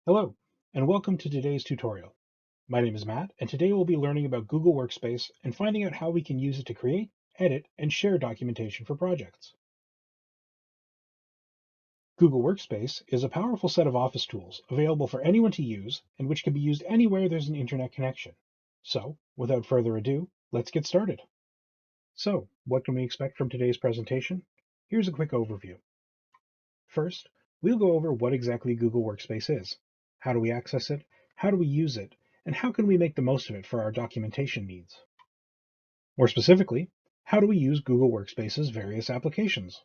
Hello, and welcome to today's tutorial. My name is Matt, and today we'll be learning about Google Workspace and finding out how we can use it to create, edit, and share documentation for projects. Google Workspace is a powerful set of Office tools available for anyone to use and which can be used anywhere there's an internet connection. So, without further ado, let's get started. So, what can we expect from today's presentation? Here's a quick overview. First, we'll go over what exactly Google Workspace is. How do we access it? How do we use it? And how can we make the most of it for our documentation needs? More specifically, how do we use Google Workspace's various applications?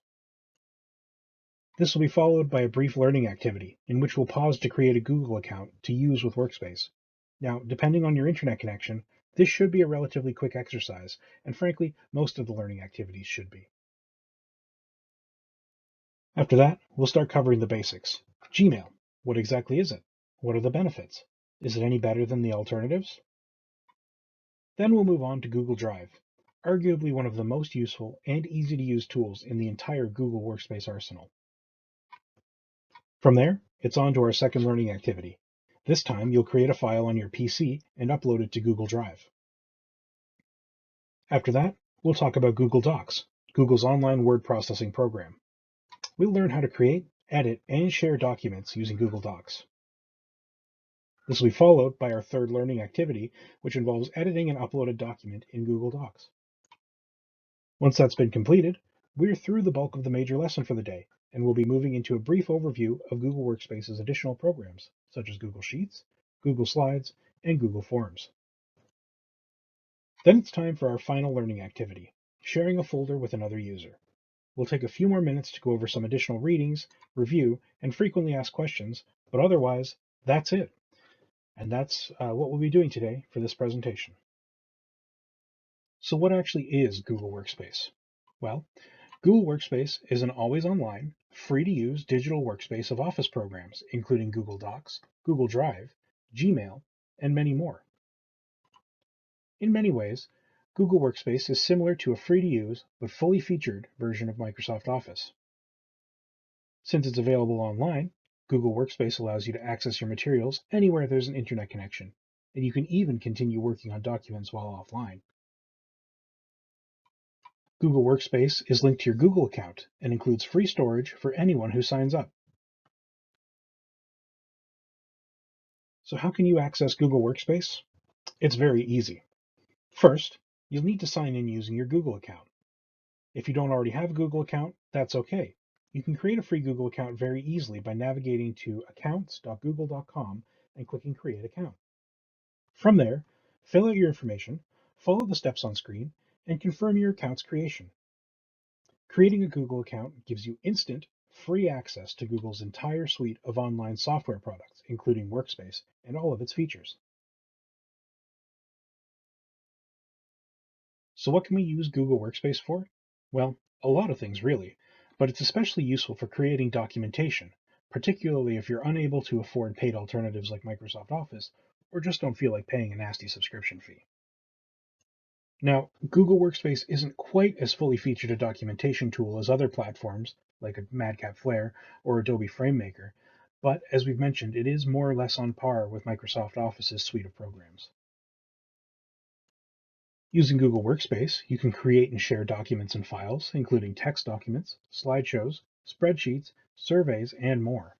This will be followed by a brief learning activity in which we'll pause to create a Google account to use with Workspace. Now, depending on your internet connection, this should be a relatively quick exercise, and frankly, most of the learning activities should be. After that, we'll start covering the basics. Gmail. What exactly is it? What are the benefits? Is it any better than the alternatives? Then we'll move on to Google Drive, arguably one of the most useful and easy to use tools in the entire Google Workspace arsenal. From there, it's on to our second learning activity. This time, you'll create a file on your PC and upload it to Google Drive. After that, we'll talk about Google Docs, Google's online word processing program. We'll learn how to create, edit, and share documents using Google Docs. This will be followed by our third learning activity, which involves editing an uploaded document in Google Docs. Once that's been completed, we're through the bulk of the major lesson for the day, and we'll be moving into a brief overview of Google Workspace's additional programs, such as Google Sheets, Google Slides, and Google Forms. Then it's time for our final learning activity, sharing a folder with another user. We'll take a few more minutes to go over some additional readings, review, and frequently asked questions, but otherwise, that's it. And that's what we'll be doing today for this presentation. So what actually is Google Workspace? Well, Google Workspace is an always online, free to use digital workspace of Office programs, including Google Docs, Google Drive, Gmail, and many more. In many ways, Google Workspace is similar to a free to use but fully featured version of Microsoft Office. Since it's available online, Google Workspace allows you to access your materials anywhere there's an internet connection, and you can even continue working on documents while offline. Google Workspace is linked to your Google account and includes free storage for anyone who signs up. So how can you access Google Workspace? It's very easy. First, you'll need to sign in using your Google account. If you don't already have a Google account, that's okay. You can create a free Google account very easily by navigating to accounts.google.com and clicking Create Account. From there, fill out your information, follow the steps on screen, and confirm your account's creation. Creating a Google account gives you instant, free access to Google's entire suite of online software products, including Workspace and all of its features. So what can we use Google Workspace for? Well, a lot of things really, but it's especially useful for creating documentation, particularly if you're unable to afford paid alternatives like Microsoft Office, or just don't feel like paying a nasty subscription fee. Now, Google Workspace isn't quite as fully featured a documentation tool as other platforms like a Madcap Flare or Adobe FrameMaker, but as we've mentioned, it is more or less on par with Microsoft Office's suite of programs. Using Google Workspace, you can create and share documents and files, including text documents, slideshows, spreadsheets, surveys, and more.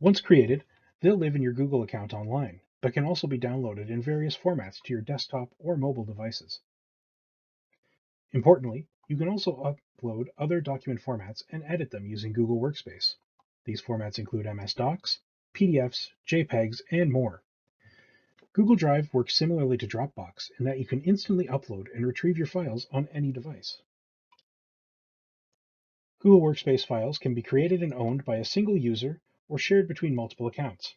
Once created, they'll live in your Google account online, but can also be downloaded in various formats to your desktop or mobile devices. Importantly, you can also upload other document formats and edit them using Google Workspace. These formats include MS Docs, PDFs, JPEGs, and more. Google Drive works similarly to Dropbox in that you can instantly upload and retrieve your files on any device. Google Workspace files can be created and owned by a single user or shared between multiple accounts.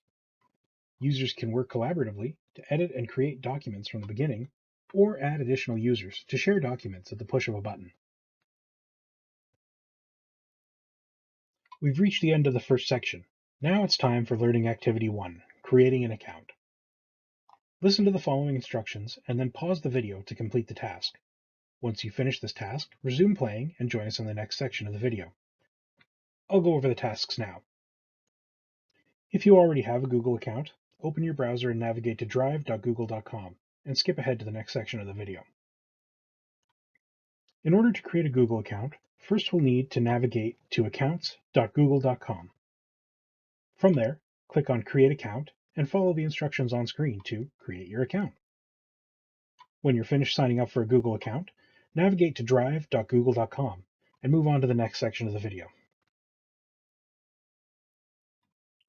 Users can work collaboratively to edit and create documents from the beginning, or add additional users to share documents at the push of a button. We've reached the end of the first section. Now it's time for Learning Activity 1, Creating an Account. Listen to the following instructions and then pause the video to complete the task. Once you finish this task, resume playing and join us in the next section of the video. I'll go over the tasks now. If you already have a Google account, open your browser and navigate to drive.google.com and skip ahead to the next section of the video. In order to create a Google account, first we'll need to navigate to accounts.google.com. From there, click on Create Account and follow the instructions on screen to create your account. When you're finished signing up for a Google account, navigate to drive.google.com and move on to the next section of the video.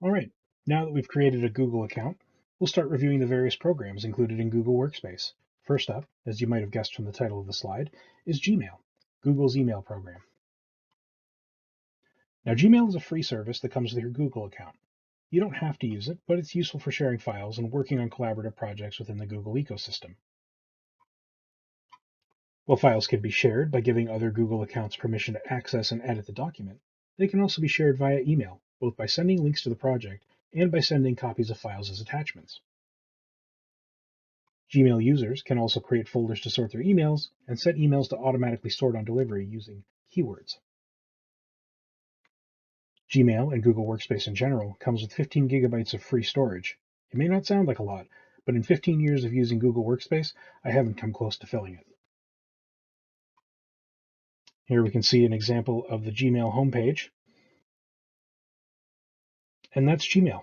All right, now that we've created a Google account, we'll start reviewing the various programs included in Google Workspace. First up, as you might have guessed from the title of the slide, is Gmail, Google's email program. Now, Gmail is a free service that comes with your Google account. You don't have to use it, but it's useful for sharing files and working on collaborative projects within the Google ecosystem. While files can be shared by giving other Google accounts permission to access and edit the document, they can also be shared via email, both by sending links to the project and by sending copies of files as attachments. Gmail users can also create folders to sort their emails and set emails to automatically sort on delivery using keywords. Gmail and Google Workspace in general comes with 15 gigabytes of free storage. It may not sound like a lot, but in 15 years of using Google Workspace, I haven't come close to filling it. Here we can see an example of the Gmail homepage, and that's Gmail.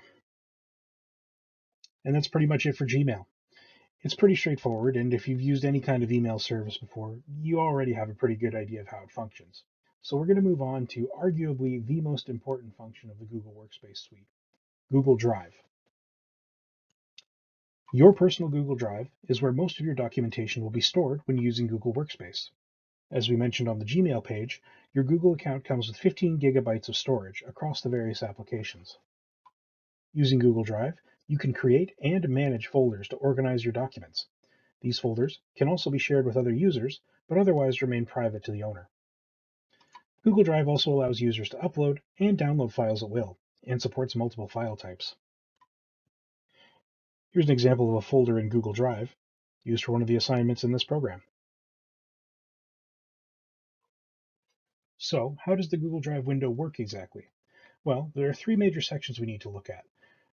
And that's pretty much it for Gmail. It's pretty straightforward, and if you've used any kind of email service before, you already have a pretty good idea of how it functions. So we're going to move on to arguably the most important function of the Google Workspace suite, Google Drive. Your personal Google Drive is where most of your documentation will be stored when using Google Workspace. As we mentioned on the Gmail page, your Google account comes with 15 gigabytes of storage across the various applications. Using Google Drive, you can create and manage folders to organize your documents. These folders can also be shared with other users, but otherwise remain private to the owner. Google Drive also allows users to upload and download files at will, and supports multiple file types. Here's an example of a folder in Google Drive, used for one of the assignments in this program. So, how does the Google Drive window work exactly? Well, there are three major sections we need to look at.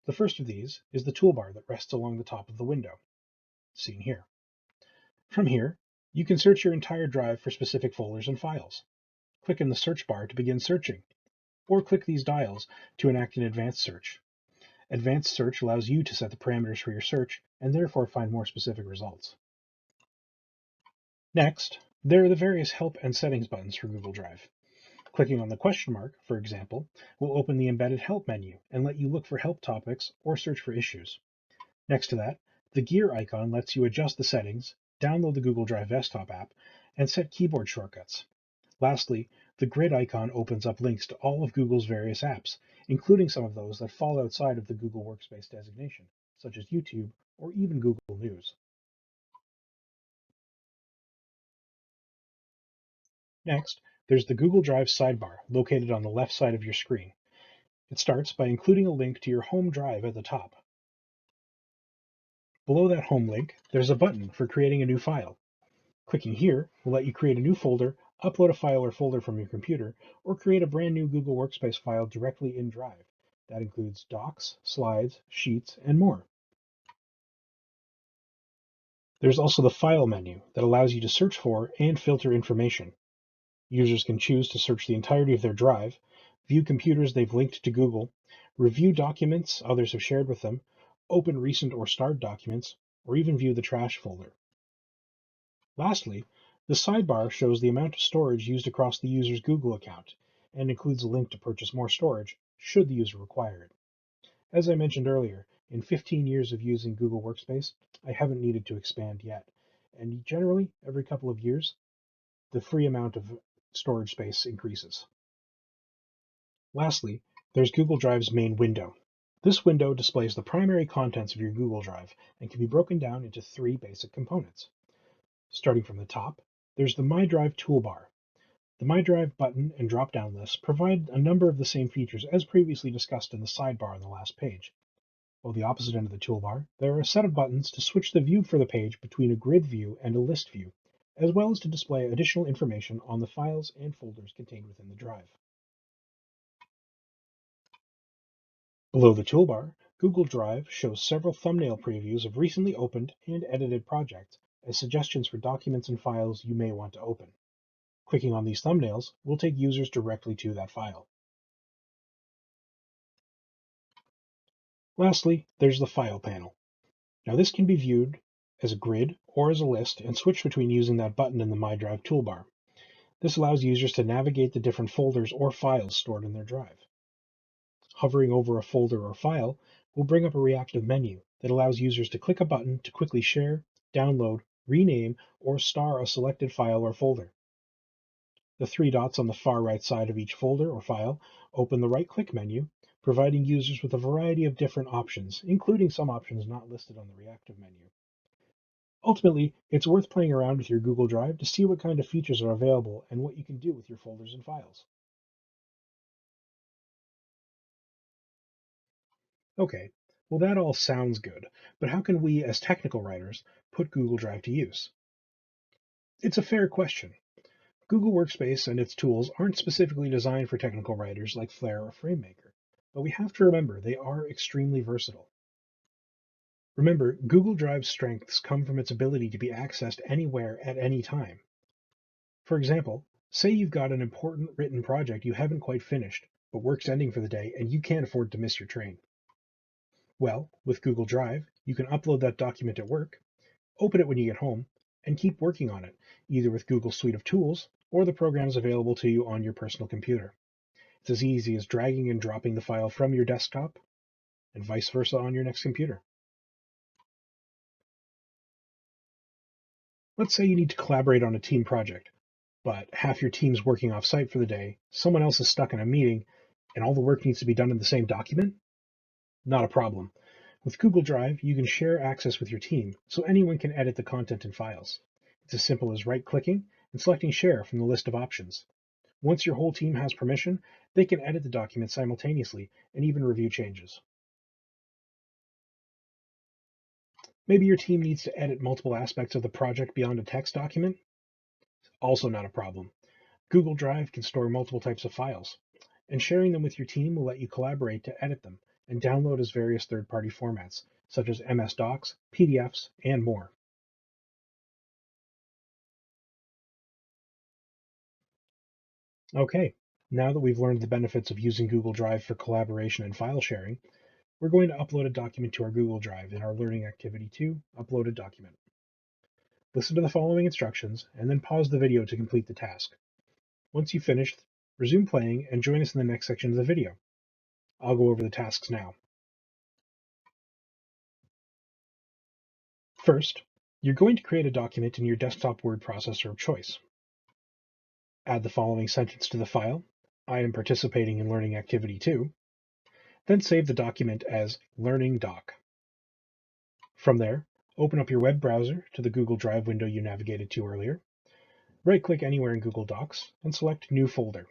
The first of these is the toolbar that rests along the top of the window, seen here. From here, you can search your entire drive for specific folders and files. Click in the search bar to begin searching, or click these dials to enact an advanced search. Advanced search allows you to set the parameters for your search and therefore find more specific results. Next, there are the various help and settings buttons for Google Drive. Clicking on the question mark, for example, will open the embedded help menu and let you look for help topics or search for issues. Next to that, the gear icon lets you adjust the settings, download the Google Drive desktop app, and set keyboard shortcuts. Lastly, the grid icon opens up links to all of Google's various apps, including some of those that fall outside of the Google Workspace designation, such as YouTube or even Google News. Next, there's the Google Drive sidebar located on the left side of your screen. It starts by including a link to your home drive at the top. Below that home link, there's a button for creating a new file. Clicking here will let you create a new folder, upload a file or folder from your computer, or create a brand new Google Workspace file directly in Drive. That includes docs, slides, sheets, and more. There's also the File menu that allows you to search for and filter information. Users can choose to search the entirety of their drive, view computers they've linked to Google, review documents others have shared with them, open recent or starred documents, or even view the trash folder. Lastly, the sidebar shows the amount of storage used across the user's Google account and includes a link to purchase more storage should the user require it. As I mentioned earlier, in 15 years of using Google Workspace, I haven't needed to expand yet, and generally, every couple of years, the free amount of storage space increases. Lastly, there's Google Drive's main window. This window displays the primary contents of your Google Drive and can be broken down into three basic components. Starting from the top, there's the My Drive toolbar. The My Drive button and drop-down lists provide a number of the same features as previously discussed in the sidebar on the last page. While the opposite end of the toolbar, there are a set of buttons to switch the view for the page between a grid view and a list view, as well as to display additional information on the files and folders contained within the drive. Below the toolbar, Google Drive shows several thumbnail previews of recently opened and edited projects as suggestions for documents and files you may want to open. Clicking on these thumbnails will take users directly to that file. Lastly, there's the File panel. Now this can be viewed as a grid or as a list and switch between using that button in the My Drive toolbar. This allows users to navigate the different folders or files stored in their drive. Hovering over a folder or file will bring up a reactive menu that allows users to click a button to quickly share, download, rename, or star a selected file or folder. The three dots on the far right side of each folder or file open the right-click menu, providing users with a variety of different options, including some options not listed on the reactive menu. Ultimately, it's worth playing around with your Google Drive to see what kind of features are available and what you can do with your folders and files. Okay, well that all sounds good, but how can we as technical writers put Google Drive to use? It's a fair question. Google Workspace and its tools aren't specifically designed for technical writers like Flair or FrameMaker, but we have to remember they are extremely versatile. Remember, Google Drive's strengths come from its ability to be accessed anywhere at any time. For example, say you've got an important written project you haven't quite finished, but work's ending for the day and you can't afford to miss your train. Well, with Google Drive, you can upload that document at work, open it when you get home, and keep working on it, either with Google's suite of tools or the programs available to you on your personal computer. It's as easy as dragging and dropping the file from your desktop and vice versa on your next computer. Let's say you need to collaborate on a team project, but half your team's working off-site for the day, someone else is stuck in a meeting, and all the work needs to be done in the same document? Not a problem. With Google Drive, you can share access with your team, so anyone can edit the content and files. It's as simple as right-clicking and selecting Share from the list of options. Once your whole team has permission, they can edit the document simultaneously and even review changes. Maybe your team needs to edit multiple aspects of the project beyond a text document? Also not a problem. Google Drive can store multiple types of files, and sharing them with your team will let you collaborate to edit them and download as various third-party formats, such as MS Docs, PDFs, and more. Okay, now that we've learned the benefits of using Google Drive for collaboration and file sharing, we're going to upload a document to our Google Drive in our learning activity 2, Upload a Document. Listen to the following instructions and then pause the video to complete the task. Once you've finished, resume playing and join us in the next section of the video. I'll go over the tasks now. First, you're going to create a document in your desktop word processor of choice. Add the following sentence to the file. I am participating in learning activity 2. Then save the document as Learning Doc. From there, open up your web browser to the Google Drive window you navigated to earlier. Right-click anywhere in Google Docs and select New Folder.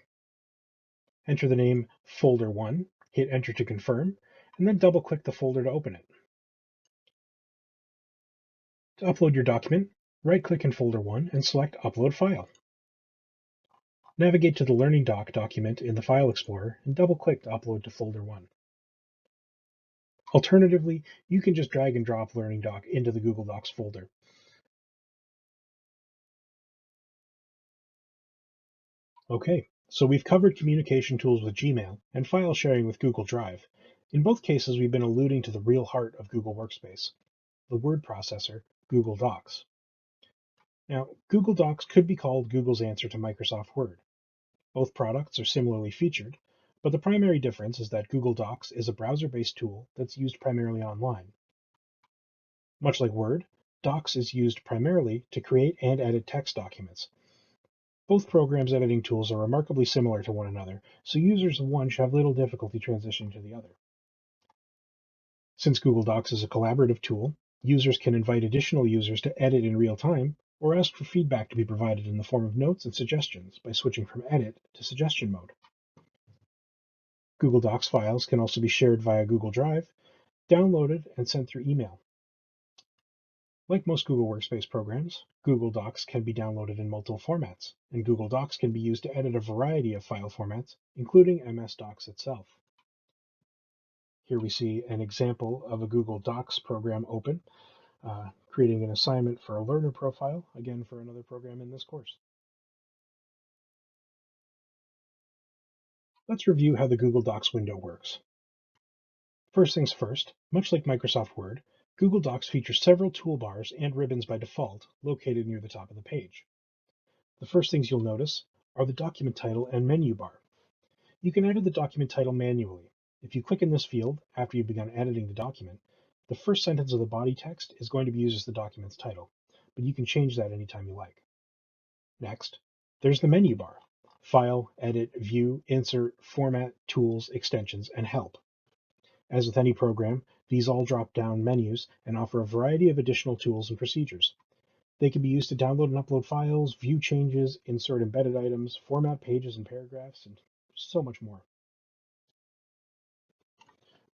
Enter the name Folder 1, hit Enter to confirm, and then double-click the folder to open it. To upload your document, right-click in Folder 1 and select Upload File. Navigate to the Learning Doc document in the File Explorer and double-click to upload to Folder 1. Alternatively, you can just drag and drop Learning Doc into the Google Docs folder. Okay, so we've covered communication tools with Gmail and file sharing with Google Drive. In both cases, we've been alluding to the real heart of Google Workspace, the word processor, Google Docs. Now, Google Docs could be called Google's answer to Microsoft Word. Both products are similarly featured, but the primary difference is that Google Docs is a browser-based tool that's used primarily online. Much like Word, Docs is used primarily to create and edit text documents. Both programs' editing tools are remarkably similar to one another, so users of one should have little difficulty transitioning to the other. Since Google Docs is a collaborative tool, users can invite additional users to edit in real time or ask for feedback to be provided in the form of notes and suggestions by switching from edit to suggestion mode. Google Docs files can also be shared via Google Drive, downloaded, and sent through email. Like most Google Workspace programs, Google Docs can be downloaded in multiple formats, and Google Docs can be used to edit a variety of file formats, including MS Docs itself. Here we see an example of a Google Docs program open, creating an assignment for a learner profile, again for another program in this course. Let's review how the Google Docs window works. First things first, much like Microsoft Word, Google Docs features several toolbars and ribbons by default located near the top of the page. The first things you'll notice are the document title and menu bar. You can edit the document title manually. If you click in this field after you've begun editing the document, the first sentence of the body text is going to be used as the document's title, but you can change that anytime you like. Next, there's the menu bar: File, Edit, View, Insert, Format, Tools, Extensions, and Help. As with any program, these all drop down menus and offer a variety of additional tools and procedures. They can be used to download and upload files, view changes, insert embedded items, format pages and paragraphs, and so much more.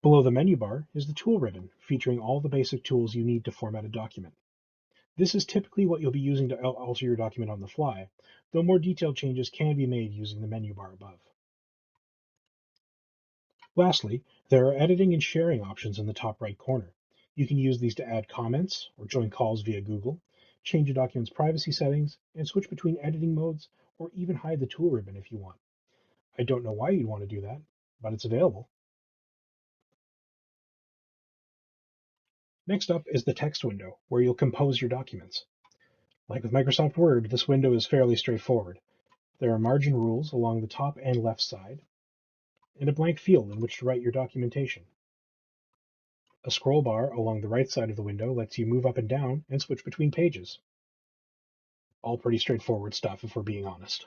Below the menu bar is the tool ribbon, featuring all the basic tools you need to format a document. This is typically what you'll be using to alter your document on the fly, though more detailed changes can be made using the menu bar above. Lastly, there are editing and sharing options in the top right corner. You can use these to add comments or join calls via Google, change a document's privacy settings, and switch between editing modes, or even hide the tool ribbon if you want. I don't know why you'd want to do that, but it's available. Next up is the text window, where you'll compose your documents. Like with Microsoft Word, this window is fairly straightforward. There are margin rules along the top and left side, and a blank field in which to write your documentation. A scroll bar along the right side of the window lets you move up and down and switch between pages. All pretty straightforward stuff if we're being honest.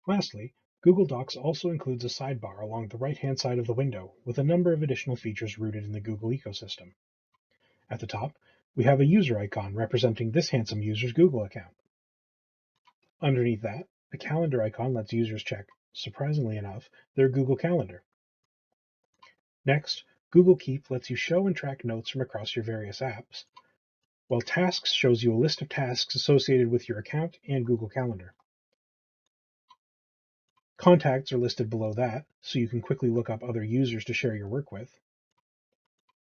Lastly, Google Docs also includes a sidebar along the right-hand side of the window with a number of additional features rooted in the Google ecosystem. At the top, we have a user icon representing this handsome user's Google account. Underneath that, a calendar icon lets users check, surprisingly enough, their Google Calendar. Next, Google Keep lets you show and track notes from across your various apps, while Tasks shows you a list of tasks associated with your account and Google Calendar. Contacts are listed below that, so you can quickly look up other users to share your work with.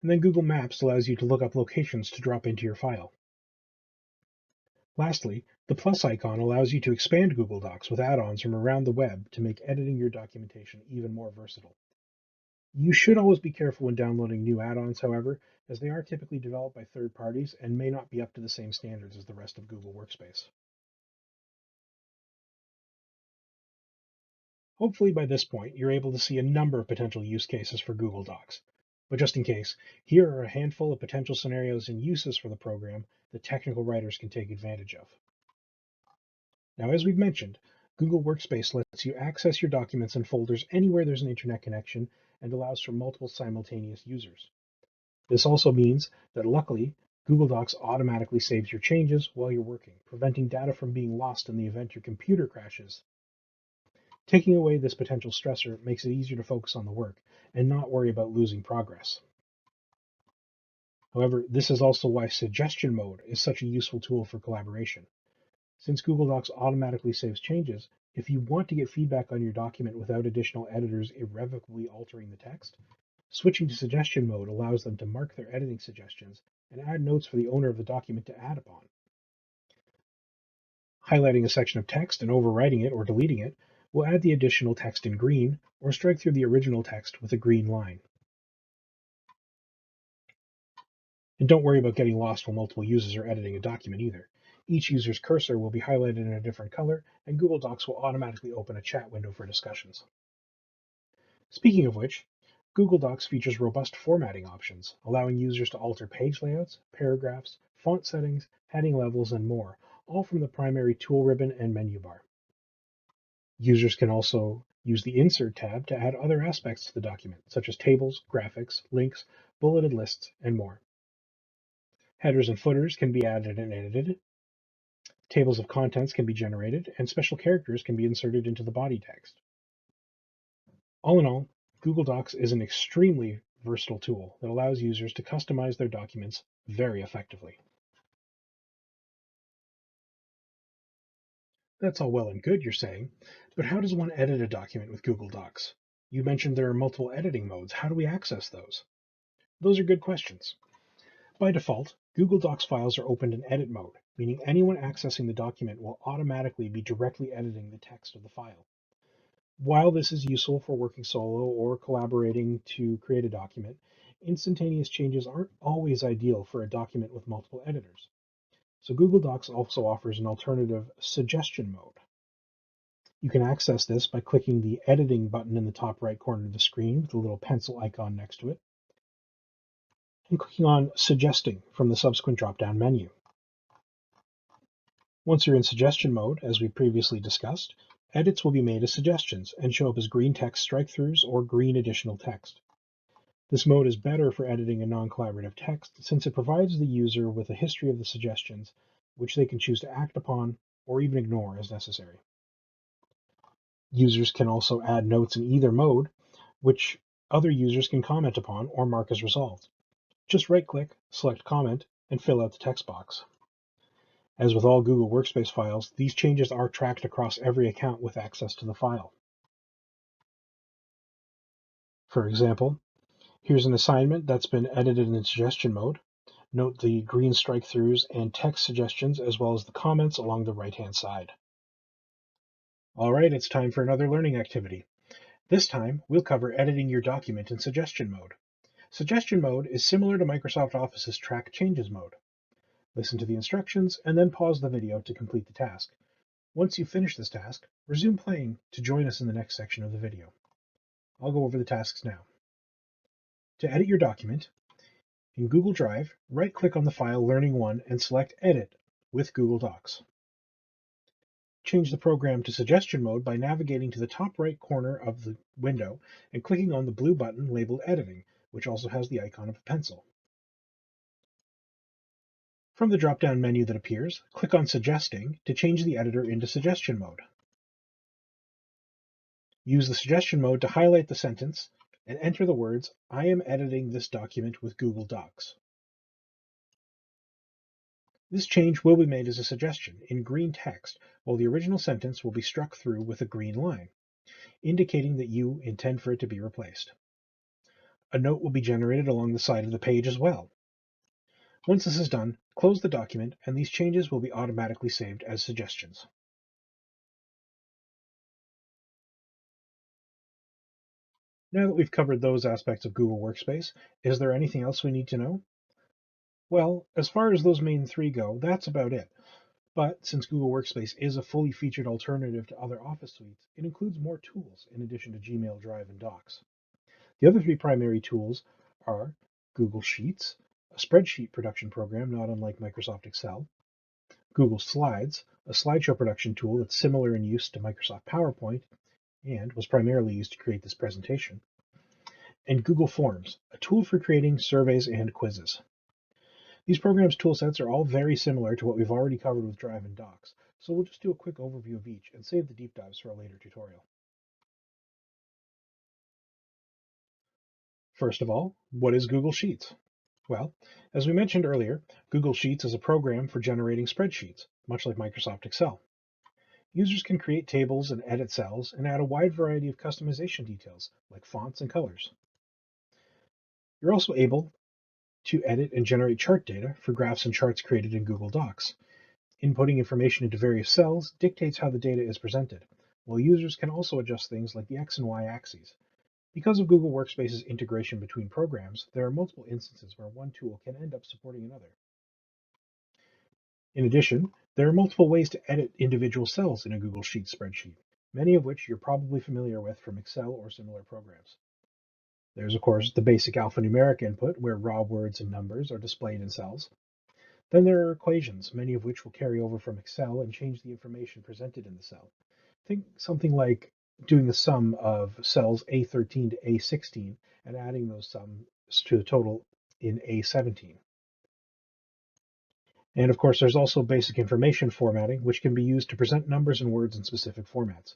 And then Google Maps allows you to look up locations to drop into your file. Lastly, the plus icon allows you to expand Google Docs with add-ons from around the web to make editing your documentation even more versatile. You should always be careful when downloading new add-ons, however, as they are typically developed by third parties and may not be up to the same standards as the rest of Google Workspace. Hopefully by this point, you're able to see a number of potential use cases for Google Docs. But just in case, here are a handful of potential scenarios and uses for the program that technical writers can take advantage of. Now, as we've mentioned, Google Workspace lets you access your documents and folders anywhere there's an internet connection and allows for multiple simultaneous users. This also means that luckily, Google Docs automatically saves your changes while you're working, preventing data from being lost in the event your computer crashes. Taking away this potential stressor makes it easier to focus on the work and not worry about losing progress. However, this is also why suggestion mode is such a useful tool for collaboration. Since Google Docs automatically saves changes, if you want to get feedback on your document without additional editors irrevocably altering the text, switching to suggestion mode allows them to mark their editing suggestions and add notes for the owner of the document to add upon. Highlighting a section of text and overwriting it or deleting it will add the additional text in green or strike through the original text with a green line. And don't worry about getting lost while multiple users are editing a document either. Each user's cursor will be highlighted in a different color, and Google Docs will automatically open a chat window for discussions. Speaking of which, Google Docs features robust formatting options, allowing users to alter page layouts, paragraphs, font settings, heading levels, and more, all from the primary tool ribbon and menu bar. Users can also use the Insert tab to add other aspects to the document, such as tables, graphics, links, bulleted lists, and more. Headers and footers can be added and edited. Tables of contents can be generated, and special characters can be inserted into the body text. All in all, Google Docs is an extremely versatile tool that allows users to customize their documents very effectively. That's all well and good, you're saying, but how does one edit a document with Google Docs? You mentioned there are multiple editing modes. How do we access those? Those are good questions. By default, Google Docs files are opened in edit mode, meaning anyone accessing the document will automatically be directly editing the text of the file. While this is useful for working solo or collaborating to create a document, instantaneous changes aren't always ideal for a document with multiple editors. So Google Docs also offers an alternative suggestion mode. You can access this by clicking the editing button in the top right corner of the screen with a little pencil icon next to it, and clicking on Suggesting from the subsequent drop-down menu. Once you're in suggestion mode, as we previously discussed, edits will be made as suggestions and show up as green text strike-throughs or green additional text. This mode is better for editing a non-collaborative text since it provides the user with a history of the suggestions, which they can choose to act upon or even ignore as necessary. Users can also add notes in either mode, which other users can comment upon or mark as resolved. Just right-click, select Comment, and fill out the text box. As with all Google Workspace files, these changes are tracked across every account with access to the file. For example, here's an assignment that's been edited in suggestion mode. Note the green strike-throughs and text suggestions as well as the comments along the right-hand side. All right, it's time for another learning activity. This time, we'll cover editing your document in suggestion mode. Suggestion mode is similar to Microsoft Office's Track Changes mode. Listen to the instructions and then pause the video to complete the task. Once you finish this task, resume playing to join us in the next section of the video. I'll go over the tasks now. To edit your document, in Google Drive, right-click on the file Learning1 and select Edit with Google Docs. Change the program to suggestion mode by navigating to the top right corner of the window and clicking on the blue button labeled Editing, which also has the icon of a pencil. From the drop-down menu that appears, click on Suggesting to change the editor into suggestion mode. Use the suggestion mode to highlight the sentence and enter the words, "I am editing this document with Google Docs." This change will be made as a suggestion in green text, while the original sentence will be struck through with a green line, indicating that you intend for it to be replaced. A note will be generated along the side of the page as well. Once this is done, close the document and these changes will be automatically saved as suggestions. Now that we've covered those aspects of Google Workspace, is there anything else we need to know? Well, as far as those main three go, that's about it. But since Google Workspace is a fully featured alternative to other Office suites, it includes more tools in addition to Gmail, Drive, and Docs. The other three primary tools are Google Sheets, a spreadsheet production program not unlike Microsoft Excel, Google Slides, a slideshow production tool that's similar in use to Microsoft PowerPoint and was primarily used to create this presentation, and Google Forms, a tool for creating surveys and quizzes. These programs' toolsets are all very similar to what we've already covered with Drive and Docs, so we'll just do a quick overview of each and save the deep dives for a later tutorial. First of all, what is Google Sheets? Well, as we mentioned earlier, Google Sheets is a program for generating spreadsheets, much like Microsoft Excel. Users can create tables and edit cells and add a wide variety of customization details, like fonts and colors. You're also able to edit and generate chart data for graphs and charts created in Google Docs. Inputting information into various cells dictates how the data is presented, while users can also adjust things like the X and Y axes. Because of Google Workspace's integration between programs, there are multiple instances where one tool can end up supporting another. In addition, there are multiple ways to edit individual cells in a Google Sheets spreadsheet, many of which you're probably familiar with from Excel or similar programs. There's, of course, the basic alphanumeric input, where raw words and numbers are displayed in cells. Then there are equations, many of which will carry over from Excel and change the information presented in the cell. Think something like doing the sum of cells A13 to A16 and adding those sums to the total in A17. And of course, there's also basic information formatting, which can be used to present numbers and words in specific formats.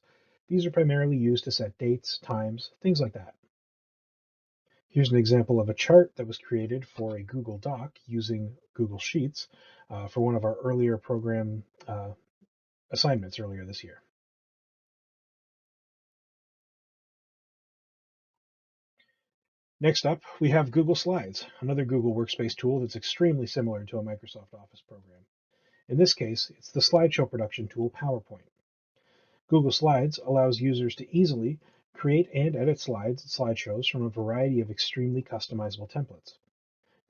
These are primarily used to set dates, times, things like that. Here's an example of a chart that was created for a Google Doc using Google Sheets for one of our earlier program assignments earlier this year. Next up, we have Google Slides, another Google Workspace tool that's extremely similar to a Microsoft Office program. In this case, it's the slideshow production tool PowerPoint. Google Slides allows users to easily create and edit slideshows from a variety of extremely customizable templates.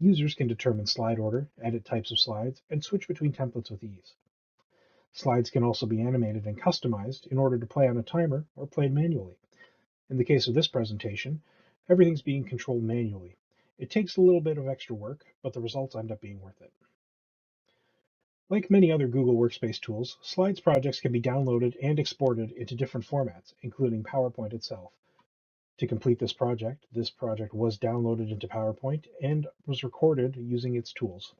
Users can determine slide order, edit types of slides, and switch between templates with ease. Slides can also be animated and customized in order to play on a timer or played manually. In the case of this presentation, everything's being controlled manually. It takes a little bit of extra work, but the results end up being worth it. Like many other Google Workspace tools, Slides projects can be downloaded and exported into different formats, including PowerPoint itself. To complete this project was downloaded into PowerPoint and was recorded using its tools.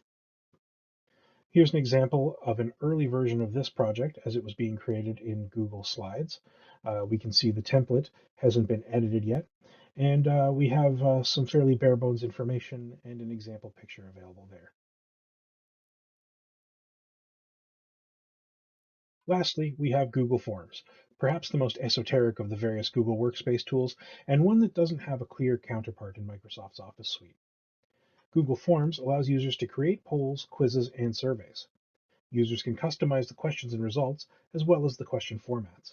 Here's an example of an early version of this project as it was being created in Google Slides. We can see the template hasn't been edited yet, and we have some fairly bare bones information and an example picture available there. Lastly, we have Google Forms, perhaps the most esoteric of the various Google Workspace tools, and one that doesn't have a clear counterpart in Microsoft's Office suite. Google Forms allows users to create polls, quizzes, and surveys. Users can customize the questions and results, as well as the question formats.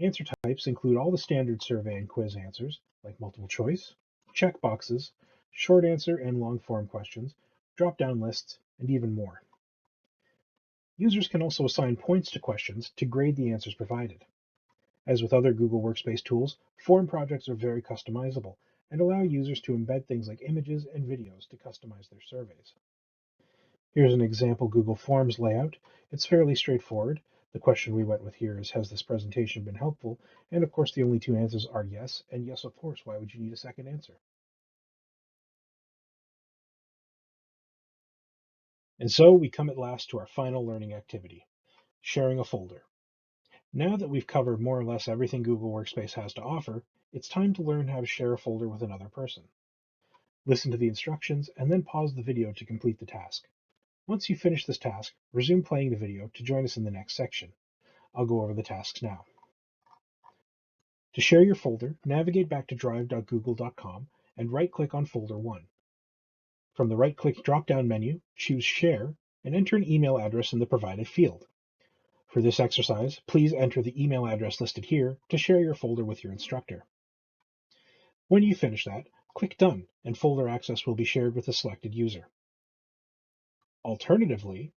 Answer types include all the standard survey and quiz answers, like multiple choice, checkboxes, short answer and long form questions, drop-down lists, and even more. Users can also assign points to questions to grade the answers provided. As with other Google Workspace tools, form projects are very customizable and allow users to embed things like images and videos to customize their surveys. Here's an example Google Forms layout. It's fairly straightforward. The question we went with here is, has this presentation been helpful? And of course, the only two answers are yes, and yes, of course. Why would you need a second answer? And so we come at last to our final learning activity, sharing a folder. Now that we've covered more or less everything Google Workspace has to offer, it's time to learn how to share a folder with another person. Listen to the instructions and then pause the video to complete the task. Once you finish this task, resume playing the video to join us in the next section. I'll go over the tasks now. To share your folder, navigate back to drive.google.com and right-click on Folder 1. From the right-click drop-down menu, choose Share and enter an email address in the provided field. For this exercise, please enter the email address listed here to share your folder with your instructor. When you finish that, click Done, and folder access will be shared with the selected user. Alternatively,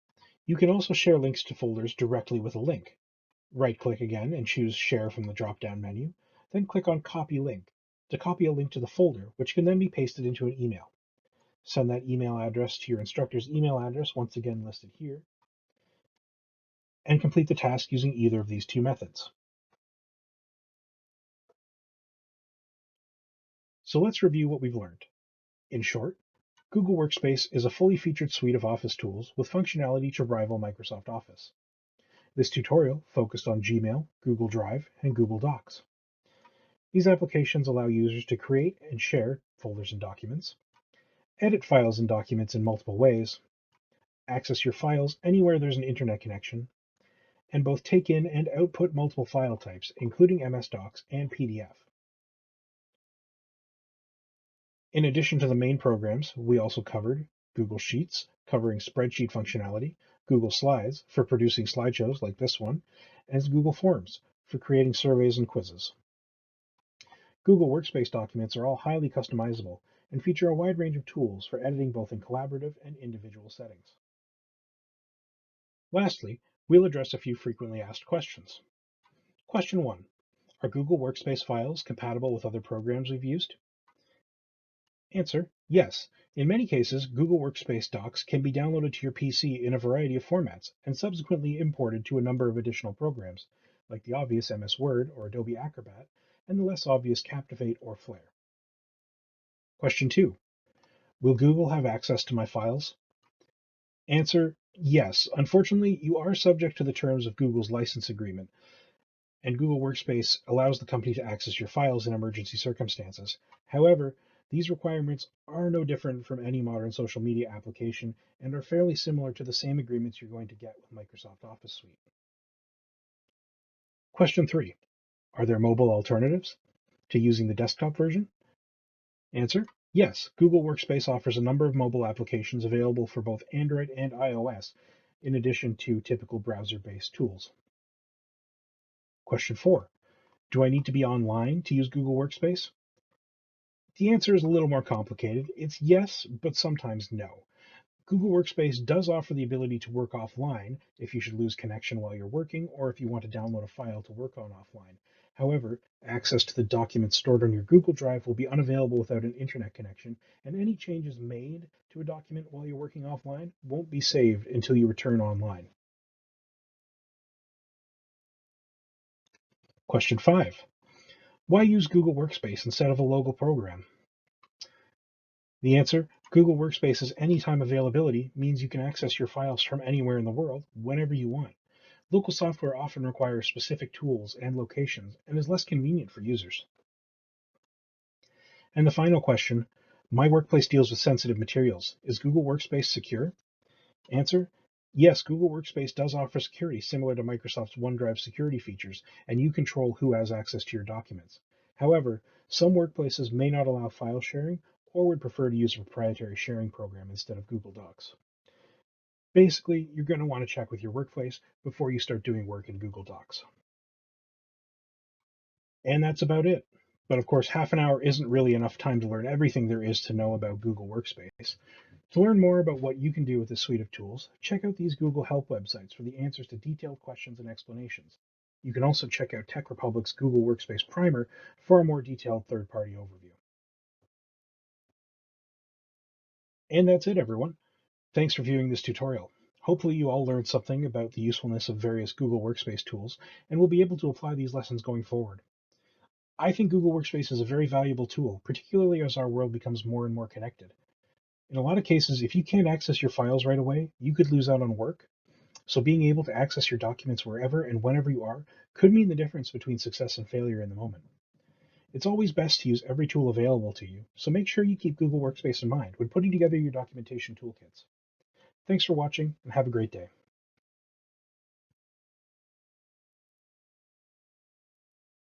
you can also share links to folders directly with a link. Right-click again and choose Share from the drop-down menu, then click on Copy Link to copy a link to the folder, which can then be pasted into an email. Send that email address to your instructor's email address, once again listed here, and complete the task using either of these two methods. So let's review what we've learned. In short, Google Workspace is a fully featured suite of Office tools with functionality to rival Microsoft Office. This tutorial focused on Gmail, Google Drive, and Google Docs. These applications allow users to create and share folders and documents, edit files and documents in multiple ways, access your files anywhere there's an internet connection, and both take in and output multiple file types, including MS-DOCs and PDF. In addition to the main programs, we also covered Google Sheets, covering spreadsheet functionality, Google Slides for producing slideshows like this one, and Google Forms for creating surveys and quizzes. Google Workspace documents are all highly customizable and feature a wide range of tools for editing both in collaborative and individual settings. Lastly, we'll address a few frequently asked questions. Question 1. Are Google Workspace files compatible with other programs we've used? Answer: yes. In many cases, Google Workspace docs can be downloaded to your PC in a variety of formats and subsequently imported to a number of additional programs, like the obvious MS Word or Adobe Acrobat, and the less obvious Captivate or Flare. Question 2. Will Google have access to my files? Answer: yes. Unfortunately, you are subject to the terms of Google's license agreement, and Google Workspace allows the company to access your files in emergency circumstances. However, these requirements are no different from any modern social media application and are fairly similar to the same agreements you're going to get with Microsoft Office Suite. Question 3. Are there mobile alternatives to using the desktop version? Answer: yes, Google Workspace offers a number of mobile applications available for both Android and iOS, in addition to typical browser-based tools. Question 4. Do I need to be online to use Google Workspace? The answer is a little more complicated. It's yes, but sometimes no. Google Workspace does offer the ability to work offline if you should lose connection while you're working or if you want to download a file to work on offline. However, access to the documents stored on your Google Drive will be unavailable without an internet connection, and any changes made to a document while you're working offline won't be saved until you return online. Question 5. Why use Google Workspace instead of a local program? The answer: Google Workspace's anytime availability means you can access your files from anywhere in the world whenever you want. Local software often requires specific tools and locations and is less convenient for users. And the final question: my workplace deals with sensitive materials. Is Google Workspace secure? Answer: yes, Google Workspace does offer security similar to Microsoft's OneDrive security features, and you control who has access to your documents. However, some workplaces may not allow file sharing or would prefer to use a proprietary sharing program instead of Google Docs. Basically, you're going to want to check with your workplace before you start doing work in Google Docs. And that's about it. But of course, half an hour isn't really enough time to learn everything there is to know about Google Workspace. To learn more about what you can do with this suite of tools, check out these Google Help websites for the answers to detailed questions and explanations. You can also check out Tech Republic's Google Workspace Primer for a more detailed third-party overview. And that's it, everyone. Thanks for viewing this tutorial. Hopefully you all learned something about the usefulness of various Google Workspace tools and will be able to apply these lessons going forward. I think Google Workspace is a very valuable tool, particularly as our world becomes more and more connected. In a lot of cases, if you can't access your files right away, you could lose out on work. So being able to access your documents wherever and whenever you are could mean the difference between success and failure in the moment. It's always best to use every tool available to you, so make sure you keep Google Workspace in mind when putting together your documentation toolkits. Thanks for watching and have a great day.